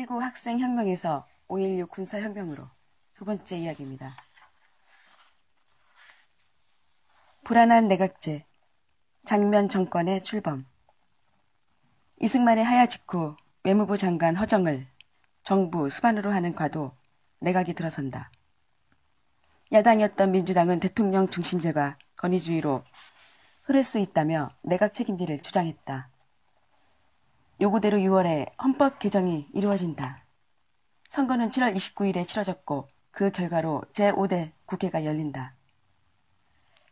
8.19 학생혁명에서 5.16 군사혁명으로 두 번째 이야기입니다. 불안한 내각제, 장면 정권의 출범. 이승만의 하야 직후 외무부 장관 허정을 정부 수반으로 하는 과도 내각이 들어선다. 야당이었던 민주당은 대통령 중심제가 권위주의로 흐를 수 있다며 내각 책임제를 주장했다. 요구대로 6월에 헌법 개정이 이루어진다. 선거는 7월 29일에 치러졌고 그 결과로 제5대 국회가 열린다.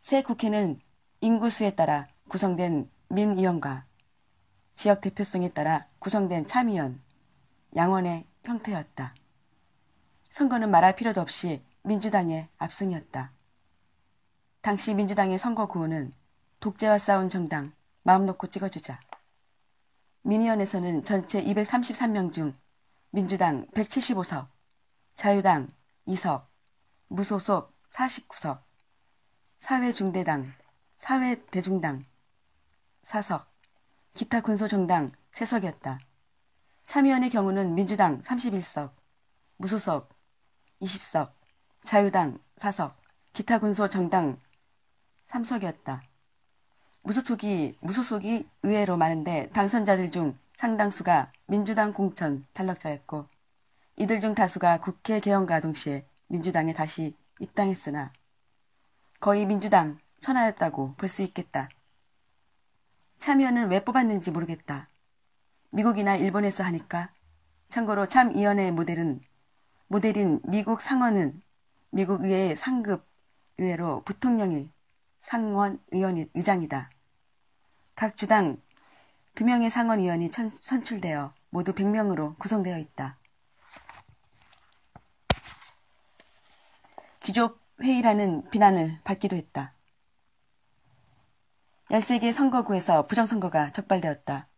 새 국회는 인구수에 따라 구성된 민의원과 지역 대표성에 따라 구성된 참의원, 양원의 형태였다. 선거는 말할 필요도 없이 민주당의 압승이었다. 당시 민주당의 선거 구호는 독재와 싸운 정당, 마음 놓고 찍어주자. 민의원에서는 전체 233명 중 민주당 175석, 자유당 2석, 무소속 49석, 사회중대당, 사회대중당 4석, 기타 군소정당 3석이었다. 참의원의 경우는 민주당 31석, 무소속 20석, 자유당 4석, 기타 군소정당 3석이었다. 무소속이 의외로 많은데 당선자들 중 상당수가 민주당 공천 탈락자였고 이들 중 다수가 국회 개헌과 동시에 민주당에 다시 입당했으나 거의 민주당 천하였다고 볼 수 있겠다. 참의원은 왜 뽑았는지 모르겠다. 미국이나 일본에서 하니까. 참고로 참의원의 모델인 미국 상원은 미국 의회의 상급 의회로 부통령이 상원 의장이다. 각 주당 2명의 상원 의원이 선출되어 모두 100명으로 구성되어 있다. 귀족회의라는 비난을 받기도 했다. 13개 선거구에서 부정선거가 적발되었다.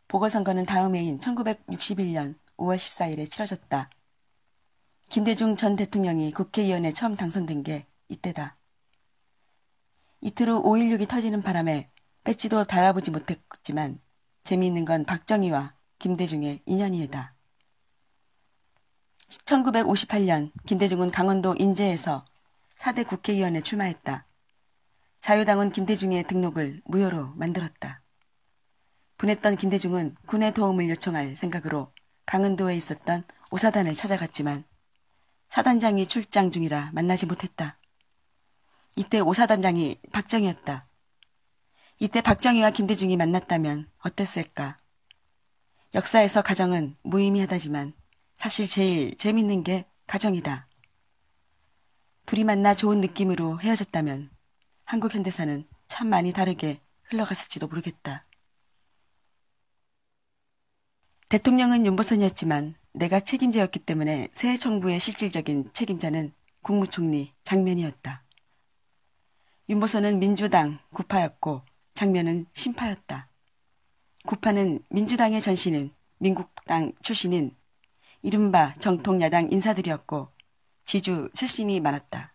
보궐선거는 다음 해인 1961년 5월 14일에 치러졌다. 김대중 전 대통령이 국회의원에 처음 당선된 게 이때다. 이틀 후 5.16이 터지는 바람에 배지도 달아보지 못했지만 재미있는 건 박정희와 김대중의 인연이다. 1958년 김대중은 강원도 인제에서 4대 국회의원에 출마했다. 자유당은 김대중의 등록을 무효로 만들었다. 분했던 김대중은 군의 도움을 요청할 생각으로 강원도에 있었던 오사단을 찾아갔지만 사단장이 출장 중이라 만나지 못했다. 이때 오사단장이 박정희였다. 이때 박정희와 김대중이 만났다면 어땠을까? 역사에서 가정은 무의미하다지만 사실 제일 재밌는 게 가정이다. 둘이 만나 좋은 느낌으로 헤어졌다면 한국 현대사는 참 많이 다르게 흘러갔을지도 모르겠다. 대통령은 윤보선이었지만 내각 책임자였기 때문에 새 정부의 실질적인 책임자는 국무총리 장면이었다. 윤보선은 민주당 구파였고 장면은 신파였다. 구파는 민주당의 전신인 민국당 출신인 이른바 정통야당 인사들이었고 지주 출신이 많았다.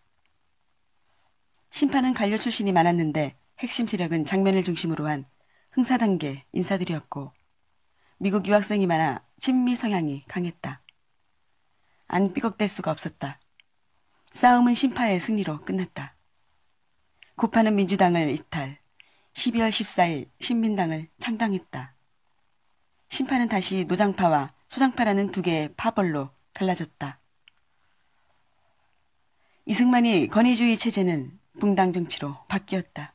신파는 관료 출신이 많았는데 핵심 세력은 장면을 중심으로 한 흥사단계 인사들이었고 미국 유학생이 많아 친미 성향이 강했다. 안 삐걱댈 수가 없었다. 싸움은 신파의 승리로 끝났다. 구파는 민주당을 이탈, 12월 14일 신민당을 창당했다. 신파는 다시 노장파와 소장파라는 두 개의 파벌로 갈라졌다. 이승만이 권위주의 체제는 붕당 정치로 바뀌었다.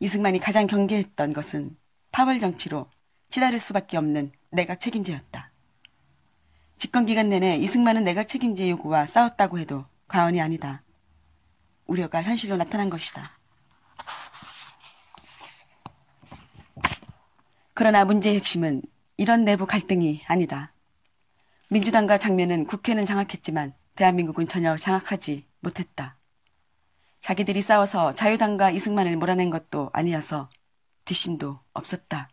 이승만이 가장 경계했던 것은 파벌 정치로 치달을 수밖에 없는 내각 책임제였다. 집권기간 내내 이승만은 내각 책임제 요구와 싸웠다고 해도 과언이 아니다. 우려가 현실로 나타난 것이다. 그러나 문제의 핵심은 이런 내부 갈등이 아니다. 민주당과 장면은 국회는 장악했지만 대한민국은 전혀 장악하지 못했다. 자기들이 싸워서 자유당과 이승만을 몰아낸 것도 아니어서 뒷심도 없었다.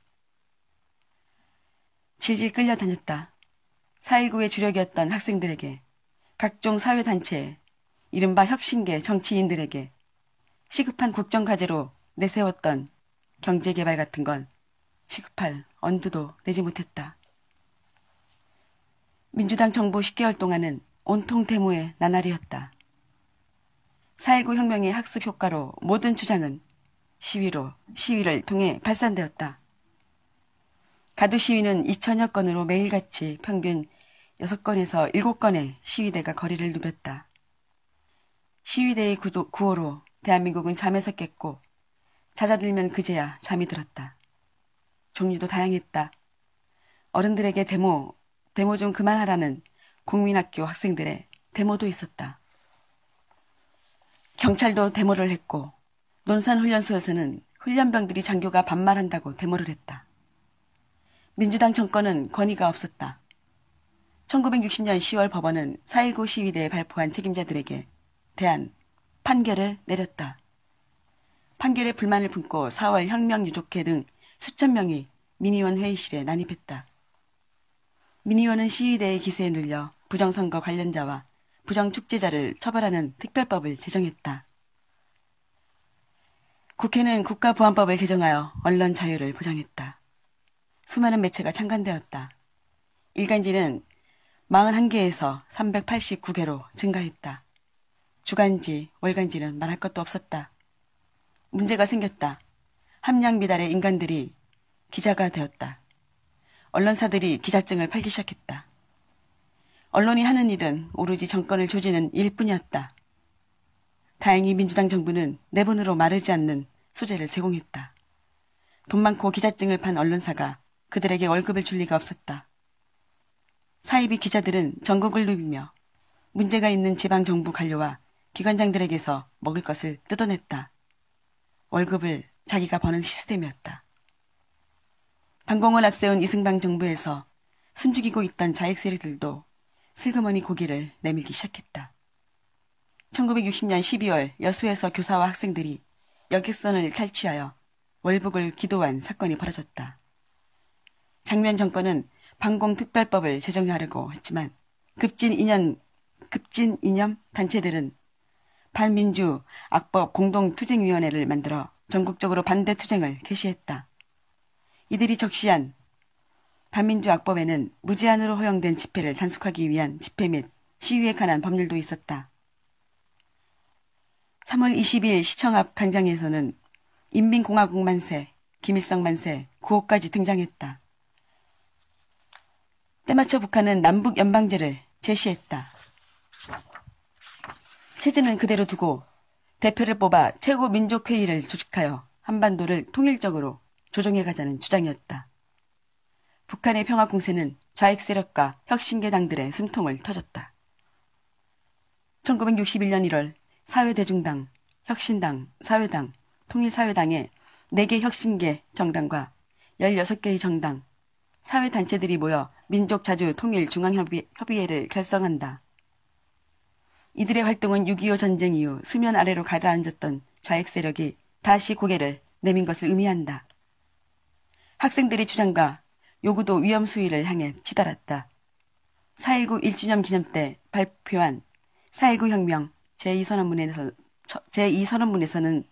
질질 끌려다녔다. 4.19의 주력이었던 학생들에게, 각종 사회단체, 이른바 혁신계 정치인들에게 시급한 국정과제로 내세웠던 경제개발 같은 건 시급할 엄두도 내지 못했다. 민주당 정부 10개월 동안은 온통 데모의 나날이었다. 4.19 혁명의 학습 효과로 모든 주장은 시위를 통해 발산되었다. 가두 시위는 2천여 건으로 매일같이 평균 6건에서 7건의 시위대가 거리를 누볐다. 시위대의 구호로 대한민국은 잠에서 깼고 잦아들면 그제야 잠이 들었다. 종류도 다양했다. 어른들에게 데모 좀 그만하라는 국민학교 학생들의 데모도 있었다. 경찰도 데모를 했고 논산훈련소에서는 훈련병들이 장교가 반말한다고 데모를 했다. 민주당 정권은 권위가 없었다. 1960년 10월 법원은 4.19 시위대에 발포한 책임자들에게 대한 판결을 내렸다. 판결에 불만을 품고 4월 혁명유족회 등 수천 명이 민의원 회의실에 난입했다. 민의원은 시위대의 기세에 눌려 부정선거 관련자와 부정축제자를 처벌하는 특별법을 제정했다. 국회는 국가보안법을 개정하여 언론 자유를 보장했다. 수많은 매체가 창간되었다. 일간지는 41개에서 389개로 증가했다. 주간지, 월간지는 말할 것도 없었다. 문제가 생겼다. 함량 미달의 인간들이 기자가 되었다. 언론사들이 기자증을 팔기 시작했다. 언론이 하는 일은 오로지 정권을 조지는 일뿐이었다. 다행히 민주당 정부는 내분으로 마르지 않는 소재를 제공했다. 돈 많고 기자증을 판 언론사가 그들에게 월급을 줄 리가 없었다. 사이비 기자들은 전국을 누비며 문제가 있는 지방정부 관료와 기관장들에게서 먹을 것을 뜯어냈다. 월급을 자기가 버는 시스템이었다. 반공을 앞세운 이승만 정부에서 숨죽이고 있던 자익 세력들도 슬그머니 고개를 내밀기 시작했다. 1960년 12월 여수에서 교사와 학생들이 여객선을 탈취하여 월북을 기도한 사건이 벌어졌다. 장면 정권은 반공특별법을 제정하려고 했지만 급진 이념 단체들은 반민주 악법 공동투쟁위원회를 만들어 전국적으로 반대 투쟁을 개시했다. 이들이 적시한 반민주 악법에는 무제한으로 허용된 집회를 단속하기 위한 집회 및 시위에 관한 법률도 있었다. 3월 20일 시청 앞 광장에서는 인민공화국 만세, 김일성 만세, 구호까지 등장했다. 때맞춰 북한은 남북연방제를 제시했다. 체제는 그대로 두고 대표를 뽑아 최고민족회의를 조직하여 한반도를 통일적으로 조정해가자는 주장이었다. 북한의 평화공세는 좌익 세력과 혁신계당들의 숨통을 터졌다. 1961년 1월 사회대중당, 혁신당, 사회당, 통일사회당의 4개 혁신계 정당과 16개의 정당, 사회단체들이 모여 민족자주통일중앙협의회를 결성한다. 이들의 활동은 6.25 전쟁 이후 수면 아래로 가라앉았던 좌익 세력이 다시 고개를 내민 것을 의미한다. 학생들의 주장과 요구도 위험 수위를 향해 치달았다. 4.19 1주년 기념 때 발표한 4.19 혁명 제2선언문에서는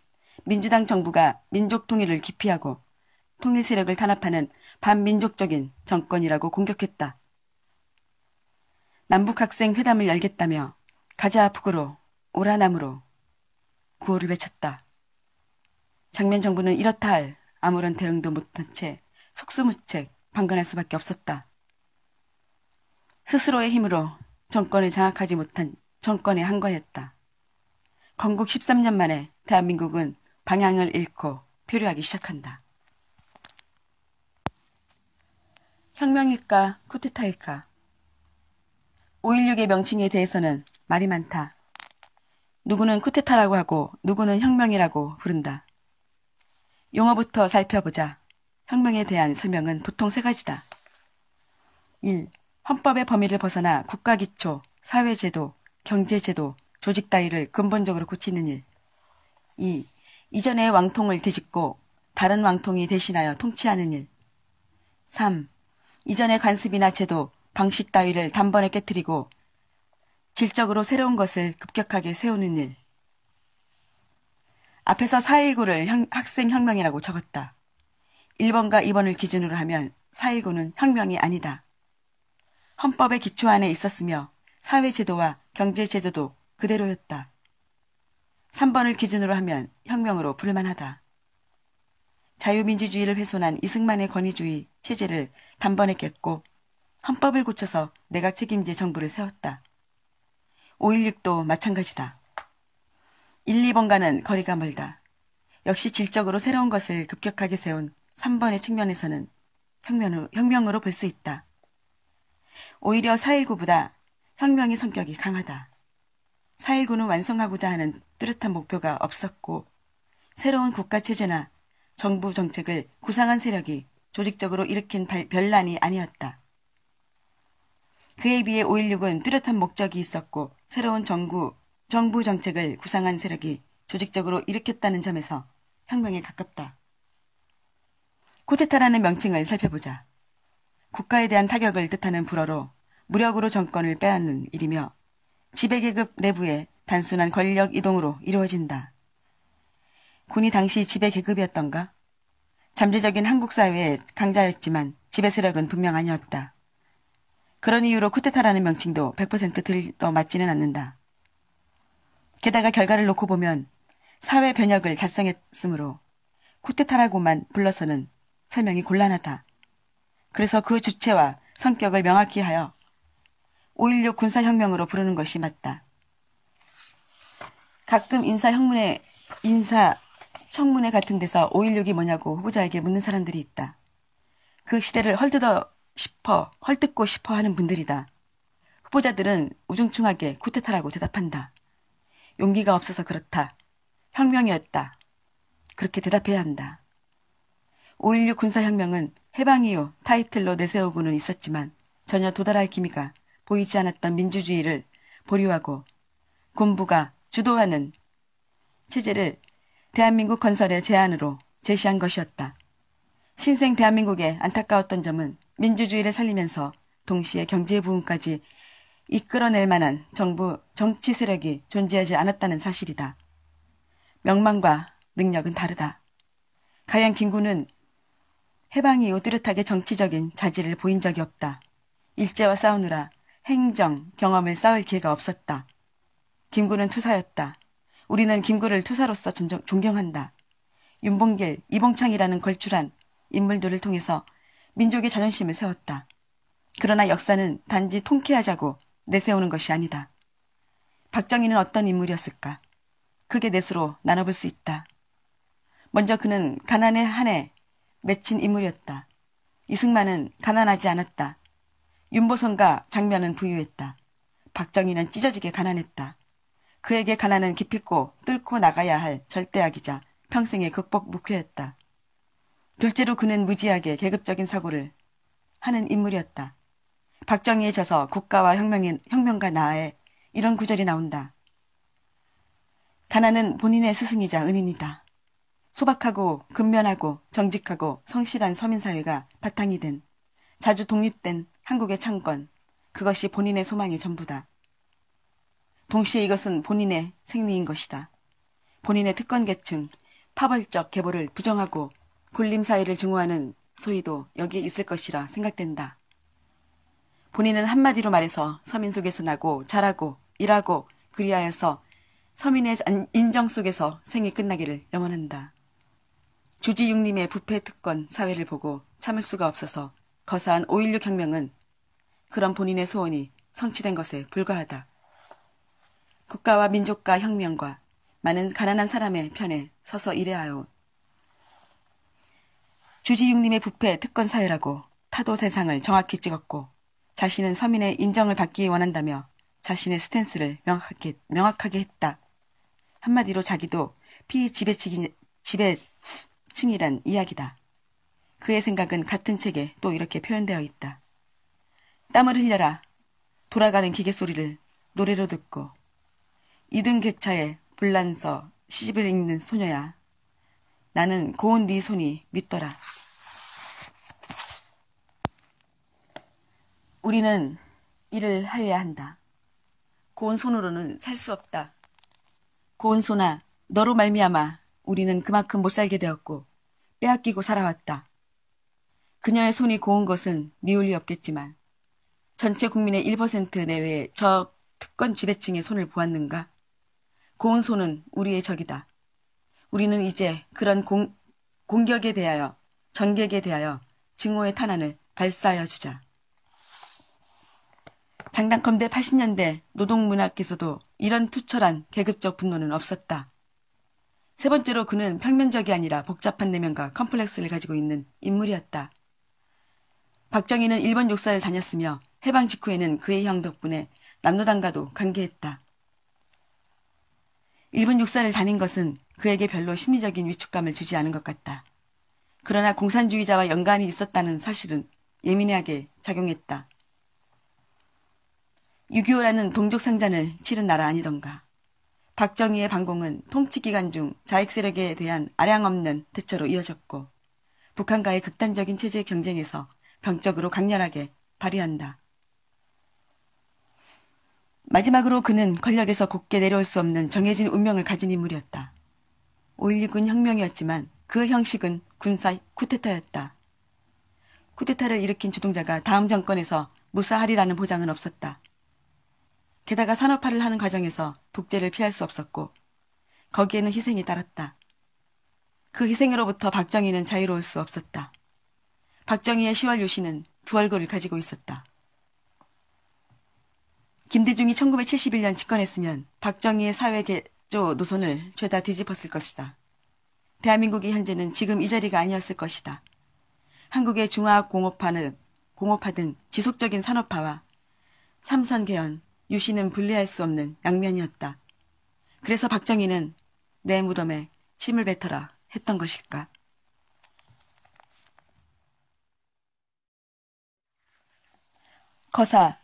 민주당 정부가 민족 통일을 기피하고 통일 세력을 탄압하는 반민족적인 정권이라고 공격했다. 남북학생 회담을 열겠다며 가자 북으로 오라 남으로 구호를 외쳤다. 장면 정부는 이렇다 할 아무런 대응도 못한 채 속수무책 방관할 수밖에 없었다. 스스로의 힘으로 정권을 장악하지 못한 정권에 항거했다. 건국 13년 만에 대한민국은 방향을 잃고 표류하기 시작한다. 혁명일까 쿠데타일까? 5.16의 명칭에 대해서는 말이 많다. 누구는 쿠데타라고 하고 누구는 혁명이라고 부른다. 용어부터 살펴보자. 혁명에 대한 설명은 보통 3가지다. 1. 헌법의 범위를 벗어나 국가기초, 사회제도, 경제제도, 조직 따위를 근본적으로 고치는 일. 2. 이전의 왕통을 뒤집고 다른 왕통이 대신하여 통치하는 일. 3. 이전의 관습이나 제도, 방식 따위를 단번에 깨뜨리고 질적으로 새로운 것을 급격하게 세우는 일. 앞에서 4.19를 학생혁명이라고 적었다. 1번과 2번을 기준으로 하면 4.19는 혁명이 아니다. 헌법의 기초 안에 있었으며 사회제도와 경제제도도 그대로였다. 3번을 기준으로 하면 혁명으로 부를만하다. 자유민주주의를 훼손한 이승만의 권위주의 체제를 단번에 깼고 헌법을 고쳐서 내각 책임제 정부를 세웠다. 5.16도 마찬가지다. 1, 2번과는 거리가 멀다. 역시 질적으로 새로운 것을 급격하게 세운 3번의 측면에서는 혁명으로 볼 수 있다. 오히려 4.19보다 혁명의 성격이 강하다. 4.19는 완성하고자 하는 뚜렷한 목표가 없었고 새로운 국가체제나 정부 정책을 구상한 세력이 조직적으로 일으킨 변란이 아니었다. 그에 비해 5.16은 뚜렷한 목적이 있었고 새로운 정부 정책을 구상한 세력이 조직적으로 일으켰다는 점에서 혁명에 가깝다. 쿠데타라는 명칭을 살펴보자. 국가에 대한 타격을 뜻하는 불어로 무력으로 정권을 빼앗는 일이며 지배계급 내부의 단순한 권력 이동으로 이루어진다. 군이 당시 지배계급이었던가? 잠재적인 한국 사회의 강자였지만 지배 세력은 분명 아니었다. 그런 이유로 쿠데타라는 명칭도 100% 들어맞지는 않는다. 게다가 결과를 놓고 보면 사회 변혁을 달성했으므로 쿠데타라고만 불러서는 설명이 곤란하다. 그래서 그 주체와 성격을 명확히 하여 5.16 군사혁명으로 부르는 것이 맞다. 가끔 인사청문회 같은 데서 5.16이 뭐냐고 후보자에게 묻는 사람들이 있다. 그 시대를 헐뜯고 싶어 하는 분들이다. 후보자들은 우중충하게 쿠데타라고 대답한다. 용기가 없어서 그렇다. 혁명이었다. 그렇게 대답해야 한다. 5.16 군사혁명은 해방 이후 타이틀로 내세우고는 있었지만 전혀 도달할 기미가 보이지 않았던 민주주의를 보류하고 군부가 주도하는 체제를 대한민국 건설의 제안으로 제시한 것이었다. 신생 대한민국의 안타까웠던 점은 민주주의를 살리면서 동시에 경제 부흥까지 이끌어낼 만한 정치 세력이 존재하지 않았다는 사실이다. 명망과 능력은 다르다. 가령 김구는 해방 이후 뚜렷하게 정치적인 자질을 보인 적이 없다. 일제와 싸우느라 행정 경험을 쌓을 기회가 없었다. 김구는 투사였다. 우리는 김구를 투사로서 존경한다. 윤봉길, 이봉창이라는 걸출한 인물들을 통해서 민족의 자존심을 세웠다. 그러나 역사는 단지 통쾌하자고 내세우는 것이 아니다. 박정희는 어떤 인물이었을까? 크게 넷으로 나눠볼 수 있다. 먼저 그는 가난에 한해 맺힌 인물이었다. 이승만은 가난하지 않았다. 윤보선과 장면은 부유했다. 박정희는 찢어지게 가난했다. 그에게 가난은 기필코 뚫고 나가야 할 절대악이자 평생의 극복 목표였다. 둘째로 그는 무지하게 계급적인 사고를 하는 인물이었다. 박정희에 져서 국가와 혁명가 나아에 이런 구절이 나온다. 가난은 본인의 스승이자 은인이다. 소박하고 근면하고 정직하고 성실한 서민사회가 바탕이 된 자주 독립된 한국의 창건, 그것이 본인의 소망의 전부다. 동시에 이것은 본인의 생리인 것이다. 본인의 특권계층, 파벌적 계보를 부정하고 군림사회를 증오하는 소위도 여기에 있을 것이라 생각된다. 본인은 한마디로 말해서 서민 속에서 나고 자라고 일하고 그리하여서 서민의 인정 속에서 생이 끝나기를 염원한다. 주지육림의 부패 특권 사회를 보고 참을 수가 없어서 거사한 5.16 혁명은 그런 본인의 소원이 성취된 것에 불과하다. 국가와 민족과 혁명과 많은 가난한 사람의 편에 서서 일해하여 주지육림의 부패 특권 사회라고 타도 대상을 정확히 찍었고 자신은 서민의 인정을 받기 원한다며 자신의 스탠스를 명확하게 했다. 한마디로 자기도 지배층이란 이야기다. 그의 생각은 같은 책에 또 이렇게 표현되어 있다. 땀을 흘려라. 돌아가는 기계 소리를 노래로 듣고 이등객차에 불난서 시집을 읽는 소녀야. 나는 고운 네 손이 밉더라. 우리는 일을 하여야 한다. 고운 손으로는 살 수 없다. 고운 손아, 너로 말미암아 우리는 그만큼 못 살게 되었고 빼앗기고 살아왔다. 그녀의 손이 고운 것은 미울 리 없겠지만 전체 국민의 1% 내외의 저 특권 지배층의 손을 보았는가? 고운 손은 우리의 적이다. 우리는 이제 그런 공격에 대하여, 전객에 대하여 증오의 탄환을 발사하여 주자. 장당컨대 80년대 노동문학에서도 이런 투철한 계급적 분노는 없었다. 세 번째로 그는 평면적이 아니라 복잡한 내면과 컴플렉스를 가지고 있는 인물이었다. 박정희는 일본 육사를 다녔으며 해방 직후에는 그의 형 덕분에 남로당과도 관계했다. 일본 육사를 다닌 것은 그에게 별로 심리적인 위축감을 주지 않은 것 같다. 그러나 공산주의자와 연관이 있었다는 사실은 예민하게 작용했다. 6.25라는 동족상잔을 치른 나라 아니던가. 박정희의 반공은 통치기간 중 자익 세력에 대한 아량없는 대처로 이어졌고 북한과의 극단적인 체제 경쟁에서 병적으로 강렬하게 발휘한다. 마지막으로 그는 권력에서 곧게 내려올 수 없는 정해진 운명을 가진 인물이었다. 5.16은 혁명이었지만 그 형식은 군사 쿠데타였다. 쿠데타를 일으킨 주동자가 다음 정권에서 무사하리라는 보장은 없었다. 게다가 산업화를 하는 과정에서 독재를 피할 수 없었고 거기에는 희생이 따랐다. 그 희생으로부터 박정희는 자유로울 수 없었다. 박정희의 10월 유신은 두 얼굴을 가지고 있었다. 김대중이 1971년 집권했으면 박정희의 사회개조 노선을 죄다 뒤집었을 것이다. 대한민국의 현재는 지금 이 자리가 아니었을 것이다. 한국의 중화공업화 등 지속적인 산업화와 삼선 개헌, 유신은 분리할 수 없는 양면이었다. 그래서 박정희는 내 무덤에 침을 뱉어라 했던 것일까? 거사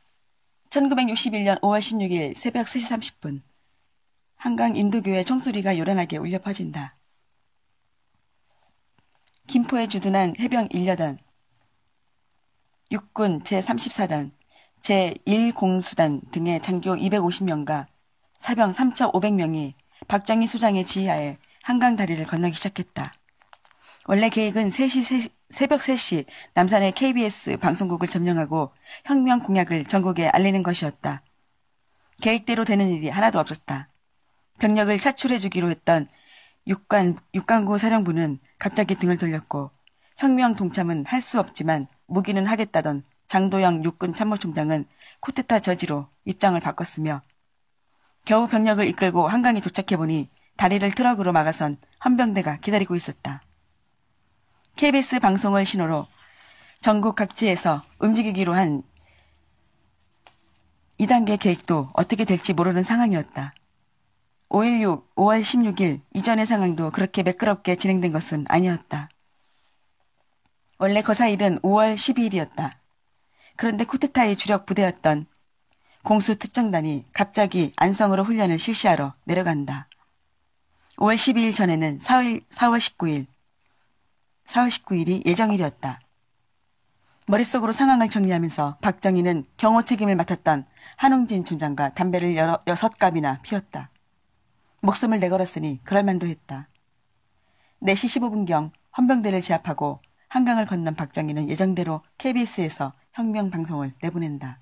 1961년 5월 16일 새벽 3시 30분 한강 인도교회 총소리가 요란하게 울려 퍼진다. 김포에 주둔한 해병 1여단, 육군 제34단, 제1공수단 등의 장교 250명과 사병 3,500명이 박정희 수장의 지휘하에 한강 다리를 건너기 시작했다. 원래 계획은 새벽 3시 남산의 KBS 방송국을 점령하고 혁명 공약을 전국에 알리는 것이었다. 계획대로 되는 일이 하나도 없었다. 병력을 차출해주기로 했던 육관구 사령부는 갑자기 등을 돌렸고 혁명 동참은 할 수 없지만 무기는 하겠다던 장도영 육군 참모총장은 쿠데타 저지로 입장을 바꿨으며 겨우 병력을 이끌고 한강에 도착해보니 다리를 트럭으로 막아선 헌병대가 기다리고 있었다. KBS 방송을 신호로 전국 각지에서 움직이기로 한 2단계 계획도 어떻게 될지 모르는 상황이었다. 5.16, 5월 16일 이전의 상황도 그렇게 매끄럽게 진행된 것은 아니었다. 원래 거사일은 5월 12일이었다. 그런데 쿠데타의 주력 부대였던 공수특정단이 갑자기 안성으로 훈련을 실시하러 내려간다. 5월 12일 전에는 4월 19일이 예정일이었다. 머릿속으로 상황을 정리하면서 박정희는 경호 책임을 맡았던 한웅진 중장과 담배를 6갑이나 피웠다. 목숨을 내걸었으니 그럴만도 했다. 4시 15분경 헌병대를 제압하고 한강을 건넌 박정희는 예정대로 KBS에서 혁명 방송을 내보낸다.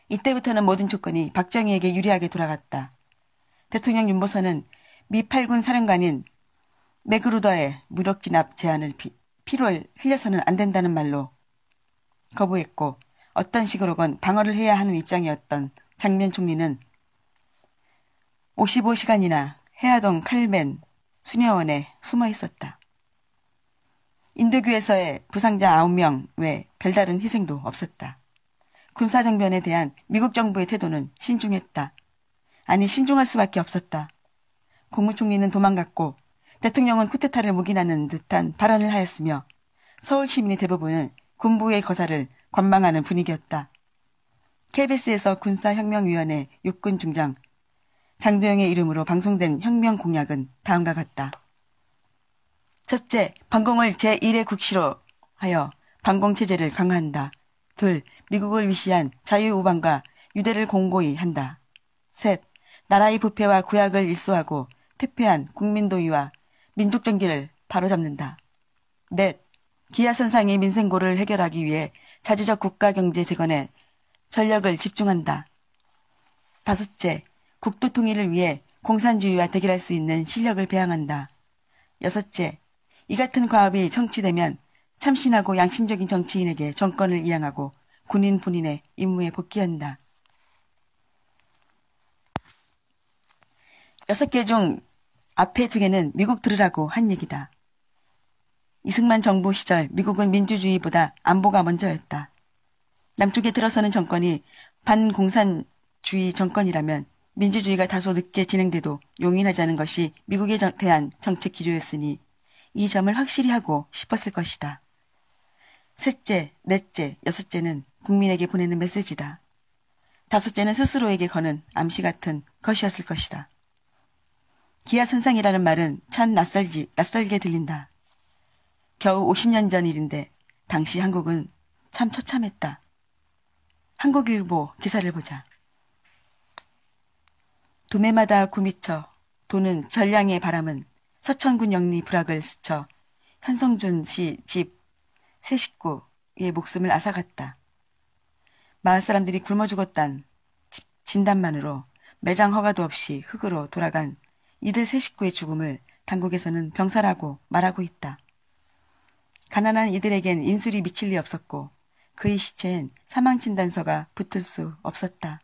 이때부터는 모든 조건이 박정희에게 유리하게 돌아갔다. 대통령 윤보선은 미 8군 사령관인 맥그루더의 무력 진압 제안을 피를 흘려서는 안 된다는 말로 거부했고 어떤 식으로건 방어를 해야 하는 입장이었던 장면 총리는 55시간이나 해화동 칼맨 수녀원에 숨어 있었다. 인도교에서의 부상자 9명 외 별다른 희생도 없었다. 군사정변에 대한 미국 정부의 태도는 신중했다. 아니 신중할 수밖에 없었다. 국무총리는 도망갔고 대통령은 쿠데타를 묵인하는 듯한 발언을 하였으며 서울 시민의 대부분은 군부의 거사를 관망하는 분위기였다. KBS에서 군사혁명위원회 육군 중장 장도영의 이름으로 방송된 혁명 공약은 다음과 같다. 첫째, 반공을 제1의 국시로 하여 반공체제를 강화한다. 둘, 미국을 위시한 자유우방과 유대를 공고히 한다. 셋, 나라의 부패와 구약을 일소하고 퇴폐한 국민도의와 민족정기를 바로잡는다. 넷, 기아선상의 민생고를 해결하기 위해 자주적 국가경제 재건에 전력을 집중한다. 다섯째, 국도 통일을 위해 공산주의와 대결할 수 있는 실력을 배양한다. 여섯째, 이 같은 과업이 성취되면 참신하고 양심적인 정치인에게 정권을 이양하고 군인 본인의 임무에 복귀한다. 6개 중 앞에 2개는 미국 들으라고 한 얘기다. 이승만 정부 시절 미국은 민주주의보다 안보가 먼저였다. 남쪽에 들어서는 정권이 반공산주의 정권이라면 민주주의가 다소 늦게 진행돼도 용인하자는 것이 미국에 대한 정책 기조였으니 이 점을 확실히 하고 싶었을 것이다. 셋째, 넷째, 여섯째는 국민에게 보내는 메시지다. 다섯째는 스스로에게 거는 암시 같은 것이었을 것이다. 기아선상이라는 말은 참 낯설게 들린다. 겨우 50년 전 일인데 당시 한국은 참 처참했다. 한국일보 기사를 보자. 도매마다 구미쳐 도는 전량의 바람은 서천군 영리 불악을 스쳐 현성준 씨 집 세 식구의 목숨을 앗아갔다. 마을 사람들이 굶어 죽었단 진단만으로 매장 허가도 없이 흙으로 돌아간 이들 세 식구의 죽음을 당국에서는 병사라고 말하고 있다. 가난한 이들에겐 인술이 미칠 리 없었고 그의 시체엔 사망진단서가 붙을 수 없었다.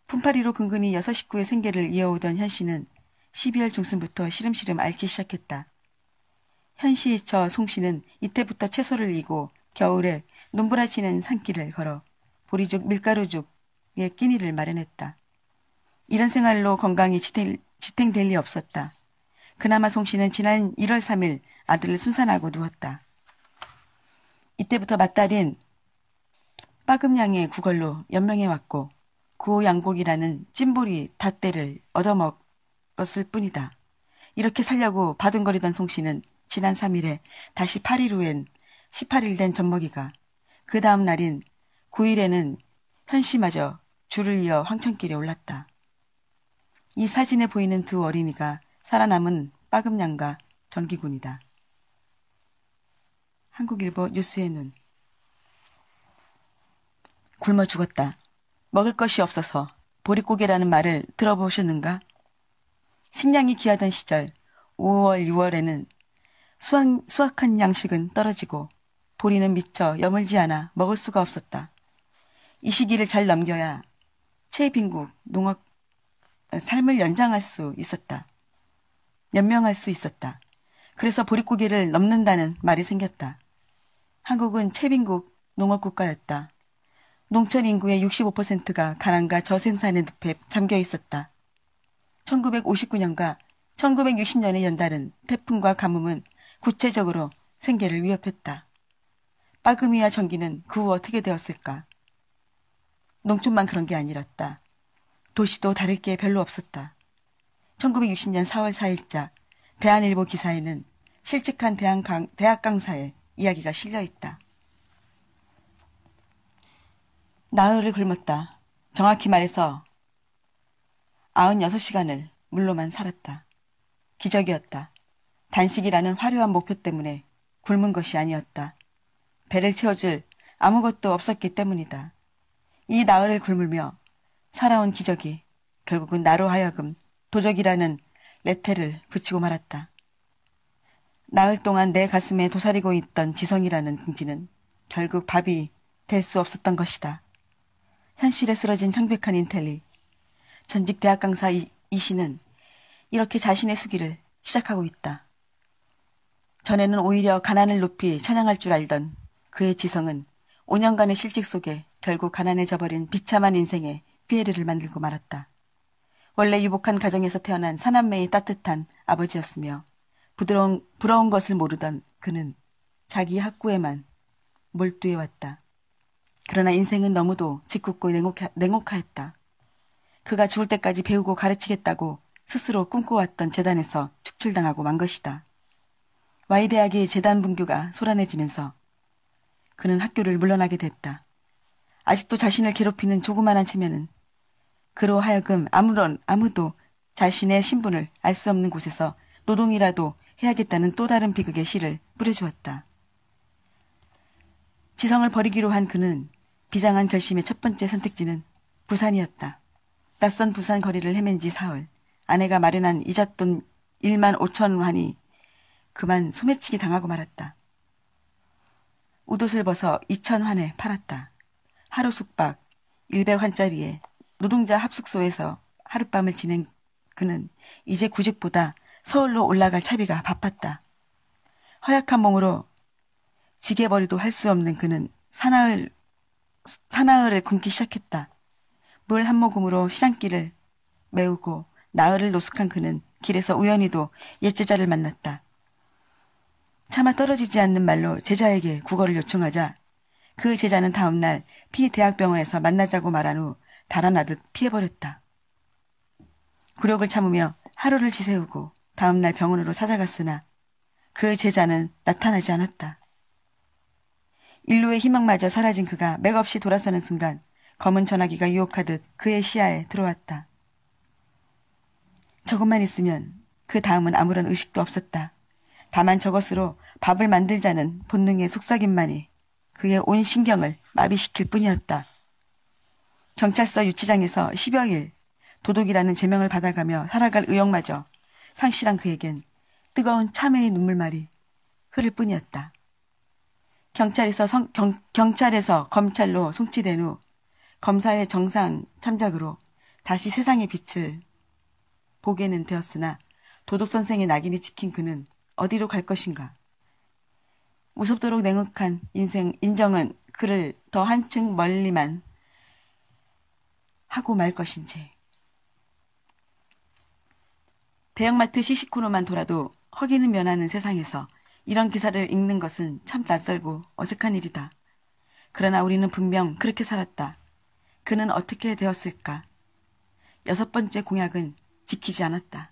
품팔이로 근근히 6 식구의 생계를 이어오던 현 씨는 12월 중순부터 시름시름 앓기 시작했다. 현 씨의 처 송 씨는 이때부터 채소를 이고 겨울에 눈부라치는 산길을 걸어 보리죽, 밀가루죽의 끼니를 마련했다. 이런 생활로 건강이 지탱될 리 없었다. 그나마 송 씨는 지난 1월 3일 아들을 순산하고 누웠다. 이때부터 맏딸인 빠금양의 구걸로 연명해왔고 구호 양곡이라는 찜보리 닷대를 얻어먹었을 뿐이다. 이렇게 살려고 바둥거리던 송 씨는 지난 3일에 다시 8일 후엔 18일 된 젖먹이가 그 다음 날인 9일에는 현 씨마저 줄을 이어 황천길에 올랐다. 이 사진에 보이는 2 어린이가 살아남은 빠금양과 정기군이다. 한국일보 뉴스의 눈. 굶어 죽었다. 먹을 것이 없어서 보릿고개라는 말을 들어보셨는가? 식량이 귀하던 시절 5월, 6월에는 수확한 양식은 떨어지고 보리는 미쳐 여물지 않아 먹을 수가 없었다. 이 시기를 잘 넘겨야 최빈국 농업 삶을 연장할 수 있었다. 연명할 수 있었다. 그래서 보릿고개를 넘는다는 말이 생겼다. 한국은 최빈국 농업국가였다. 농촌 인구의 65%가 가난과 저생산의 늪에 잠겨 있었다. 1959년과 1960년의 연달은 태풍과 가뭄은 구체적으로 생계를 위협했다. 빠금이와 전기는 그 후 어떻게 되었을까? 농촌만 그런 게 아니었다. 도시도 다를 게 별로 없었다. 1960년 4월 4일자 대한일보 기사에는 실직한 대학 강사의 이야기가 실려있다. 나흘을 굶었다. 정확히 말해서 96시간을 물로만 살았다. 기적이었다. 단식이라는 화려한 목표 때문에 굶은 것이 아니었다. 배를 채워줄 아무것도 없었기 때문이다. 이 나흘을 굶으며 살아온 기적이 결국은 나로 하여금 도적이라는 레테를 붙이고 말았다. 나흘 동안 내 가슴에 도사리고 있던 지성이라는 긍지는 결국 밥이 될 수 없었던 것이다. 현실에 쓰러진 창백한 인텔리. 전직 대학 강사 이 씨는 이렇게 자신의 수기를 시작하고 있다. 전에는 오히려 가난을 높이 찬양할 줄 알던 그의 지성은 5년간의 실직 속에 결국 가난해져버린 비참한 인생에 피해를 만들고 말았다. 원래 유복한 가정에서 태어난 사남매의 따뜻한 아버지였으며 부러운 것을 모르던 그는 자기 학구에만 몰두해왔다. 그러나 인생은 너무도 짓궂고 냉혹하였다. 그가 죽을 때까지 배우고 가르치겠다고 스스로 꿈꿔왔던 재단에서 축출당하고 만 것이다. Y대학의 재단 분규가 소란해지면서 그는 학교를 물러나게 됐다. 아직도 자신을 괴롭히는 조그만한 체면은 그로 하여금 아무도 자신의 신분을 알 수 없는 곳에서 노동이라도 해야겠다는 또 다른 비극의 씨를 뿌려주었다. 지성을 버리기로 한 그는 비장한 결심의 첫 번째 선택지는 부산이었다. 낯선 부산 거리를 헤맨 지 사흘. 아내가 마련한 이잣돈 1만 5천 환이 그만 소매치기 당하고 말았다. 웃옷을 벗어 2천 환에 팔았다. 하루 숙박 100환짜리에 노동자 합숙소에서 하룻밤을 지낸 그는 이제 구직보다 서울로 올라갈 차비가 바빴다. 허약한 몸으로 지게벌이도 할 수 없는 그는 사나흘을 굶기 시작했다. 물 한 모금으로 시장길을 메우고 나흘을 노숙한 그는 길에서 우연히도 옛 제자를 만났다. 차마 떨어지지 않는 말로 제자에게 국어를 요청하자 그 제자는 다음날 피대학병원에서 만나자고 말한 후 달아나듯 피해버렸다. 굴욕을 참으며 하루를 지새우고 다음날 병원으로 찾아갔으나 그 제자는 나타나지 않았다. 인류의 희망마저 사라진 그가 맥없이 돌아서는 순간 검은 전화기가 유혹하듯 그의 시야에 들어왔다. 저것만 있으면 그 다음은 아무런 의식도 없었다. 다만 저것으로 밥을 만들자는 본능의 속삭임만이 그의 온 신경을 마비시킬 뿐이었다. 경찰서 유치장에서 10여일 도둑이라는 제명을 받아가며 살아갈 의욕마저 상실한 그에겐 뜨거운 참회의 눈물말이 흐를 뿐이었다. 경찰에서 검찰로 송치된 후 검사의 정상 참작으로 다시 세상의 빛을 보게는 되었으나 도둑 선생의 낙인이 찍힌 그는 어디로 갈 것인가. 무섭도록 냉혹한 인정은 그를 더 한층 멀리만 하고 말 것인지. 대형마트 시식코로만 돌아도 허기는 면하는 세상에서 이런 기사를 읽는 것은 참 낯설고 어색한 일이다. 그러나 우리는 분명 그렇게 살았다. 그는 어떻게 되었을까? 6번째 공약은 지키지 않았다.